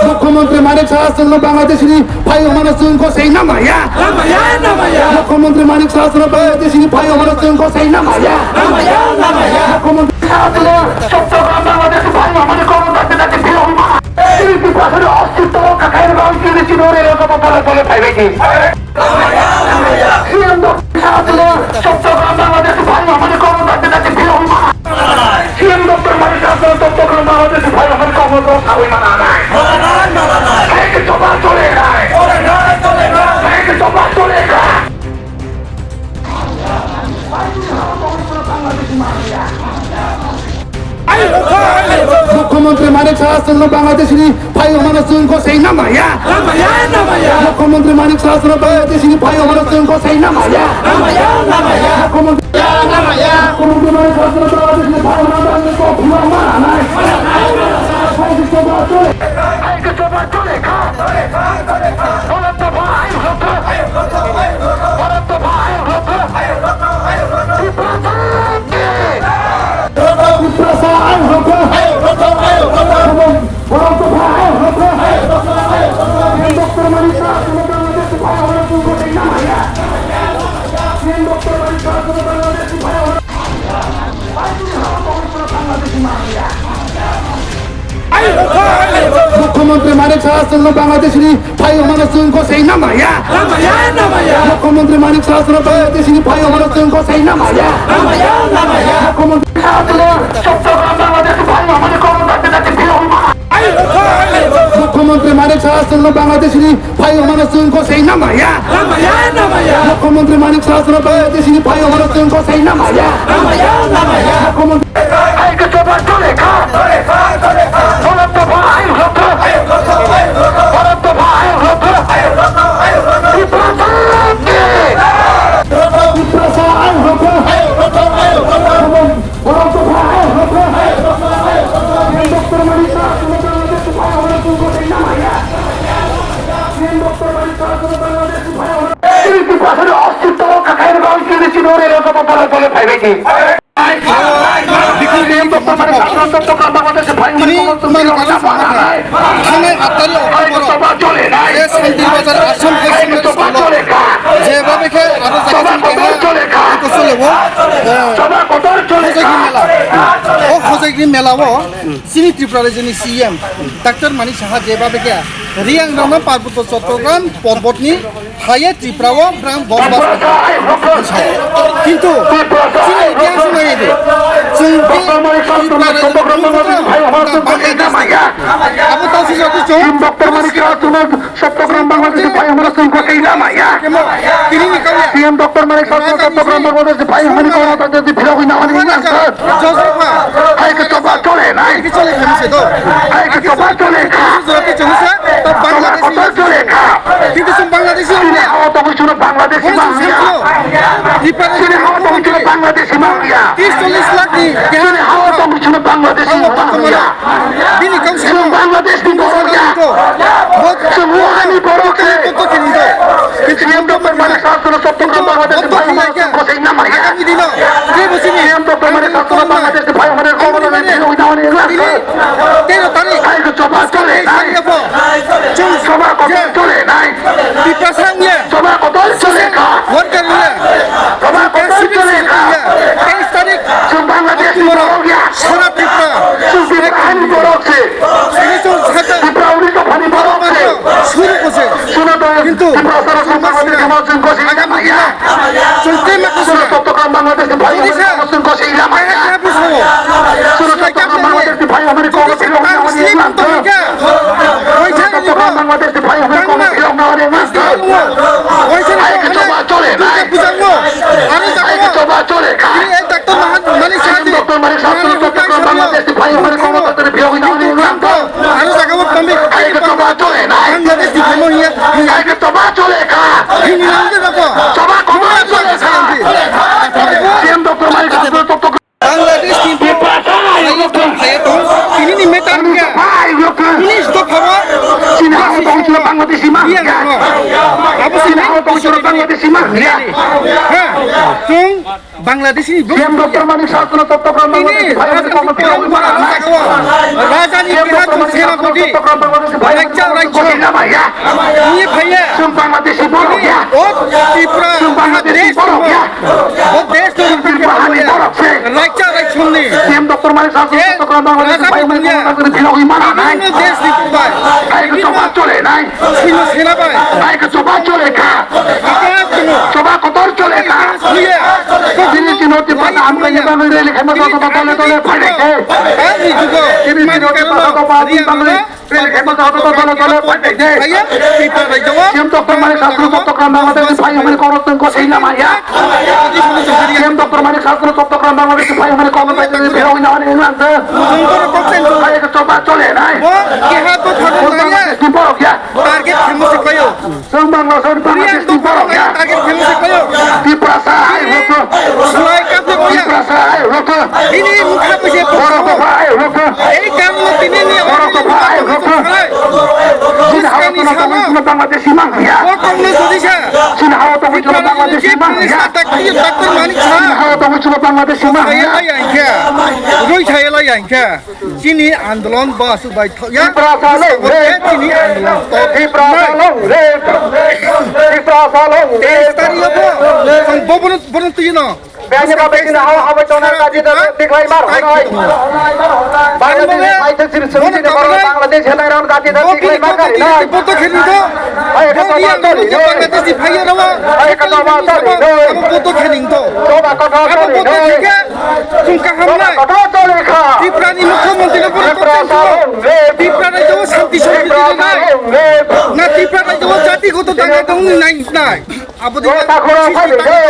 मुख्यमंत्री मानिक शासन बांग्लादेशी भाई हमारा को सही ना माया मुख्यमंत्री मानिक शासन बांग्लादेशी भाई हमारा को सही ना माया मुख्यमंत्री चट्टग्राम बांग्लादेशी भाई हमारे अस्तित्व चट्टग्राम बांग्लादेशी भाई हमारे सीएम डॉक्टर मानिक शासन चट्टग्राम बांग्लादेशी भाई हमारे मुख्यमंत्री मानिक शासन बांग्लादेशी भाई हमारा को सही ना माया मुख्यमंत्री मानिक शासन बांग्लादेशी भाई हमारा को सही ना माया मुख्यमंत्री मानिक शासन बांग्लादेशी भाई हमारा मुख्यमंत्री मानिक शासन बांग्लादेशी भाई हमारा को सही ना माया मुख्यमंत्री मानिक शासन बांग्लादेशी भाई हमारा को सही ना माया मुख्यमंत्री चट्टग्राम बांग्लादेशी भाई हमारे मुख्यमंत्री मानिक शासन बांग्लादेशी भाई हमारा को सही ना माया मुख्यमंत्री मानिक शासन बांग्लादेशी भाई हमारा को सही ना माया मेलाओ सिनी त्रिपुरा राज्यनि सीएम डॉक्टर मानिक साहा जेबाबे के रियांग राना पार्वत्य चट्टग्राम पर्वतनि हाये त्रिपुराओ ब्राह्म बसबास किन्तु सिनी इतिहास नायदे जों त्रिपुरा अब तासि जति जों डॉक्टर मानिक चट्टग्राम बांग्लादेशी भाई हमारा को सही ना माया सीएम डॉक्टर मानिक चट्टग्राम बांग्लादेशी भाई हमारे को भिड़ा हुई ना चले ना चले चले কিন্তু Bangladeshi Bangladeshi Bangladeshi 30-40 lakh Bangladeshi Ucur Bangladeshi Mahya. Tung Bangladeshi Siam Dr. Manik Sastra Totokram Bangladeshi Bhai Raja ni kira tu sena kodi Raja China Mahya. ये भैया Sum Bangladeshi Borok ya. और त्रिपुरा Bangladeshi Borok ya. वो देश तो Bahani Borok se. राजा सुनने Siam Dr. Manik Sastra Totokram Bangladeshi Bhai Bhiloi mana nai. ini देश दिखता Nai ke coba chole nai. है सेना भाई Nai ke coba chole ka. क्या तुम Coba kotor chole ka. ये Sini kinoti pada amka ye bang rele khema to tole tole phade ke. ini juga Sini kinoti pada to bang rele khema to tole phade ke. भैया त्रिपुरा राजा Siam Dr. Manik Sastra Totokram Bangladeshi Bhai Koroteng ko China Mahya. Siam Dr. Manik Sastra Totokram Bangladeshi Bhai Koroteng Bhiloi mana nai. Nai ke coba chole nai. वो क्या तो थोड़ा है Bangladeshi Borok ya. Target famous कयो Sum Bangladeshi Borok ya. Target famous कयो Diprasa ai roko. सलाह का तो भैया Diprasa ai roko. ini muka pese Borok pokok ai roko. এই কারণ তিনি নিয়ে Sina hawa to na Bangladeshi Mahya. ও কংগ্রেস সদিশা Sina hawa to na Bangladeshi Mahya. Doctor Manik Shah Sina hawa to na Bangladeshi Mahya. ছায়ালাই আইখা রই ছায়ালাই আইখা চিনি আন্দোলন বাস বাই থয়া Diprasa long re. চিনি আন্দোলন তো Diprasa long re. Diprasa long re. তারি হবো ববন বন তুই না Banya babe sina hawa to na kaji da dikhai mar honoi. Bangladesh ai te sir sir ni Bangladesh helai ran kaji da dikhai mar kari na. কত খেলি তো Ai ka to বড়িয়া to নদী বাংলাদেশ দি ভাইয়া rava Ai ka to to কত খেলিং তো Coba kotor apa chole কত nai. থেকে তুমি Coba কাহামলাই kotor chole ka. ত্রিপুরানি মুখ্যমন্ত্রী উপর Diprasa long re. ত্রিপুরা রাজ্য শান্তি সম্প্রীতি Diprasa নাই long re. না ত্রিপুরা রাজ্য জাতিগত দাঙ্গা দাঙ্গি নাই নাই আবদি Kota khora phai de.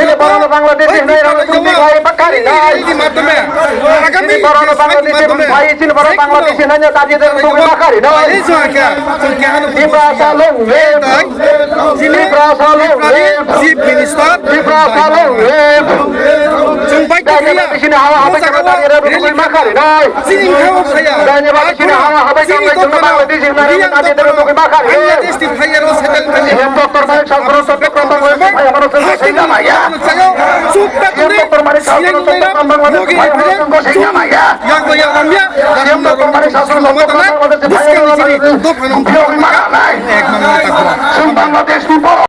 Ini baru Bangladesh ini ran kundi bhai bakari nai. এই মাধ্যমে আগামী Ini baru Bangladesh bhai ini baru Bangladesh nanya kaji da kundi bakari nai. এই জায়গা তুমি কেন Diprasa long re. Diprasa long re. Chief minister Diprasa long re. जों bike Danya di sini hawa habai kami dari ran kundi bakari nai. চিনি খাওয়া খায়া Danya di sini hawa habai kami dari Bangladesh ini ran kaji da kundi bakari nai. Bangladesh দি ভাইয়ারও settlement Siam Dr. Manik Sastra Totokram Bangladeshi Bhai Koroteng ko China Mahya. চুপটা Siam Dr. Manik Sastra Totokram Bangladeshi Bhai Koroteng ko China Mahya. yang goya ramya Siam Dr. Manik Sastra Totokram Bangladeshi Bhai Koroteng ko China Mahya. Sum Bangladesh Borok.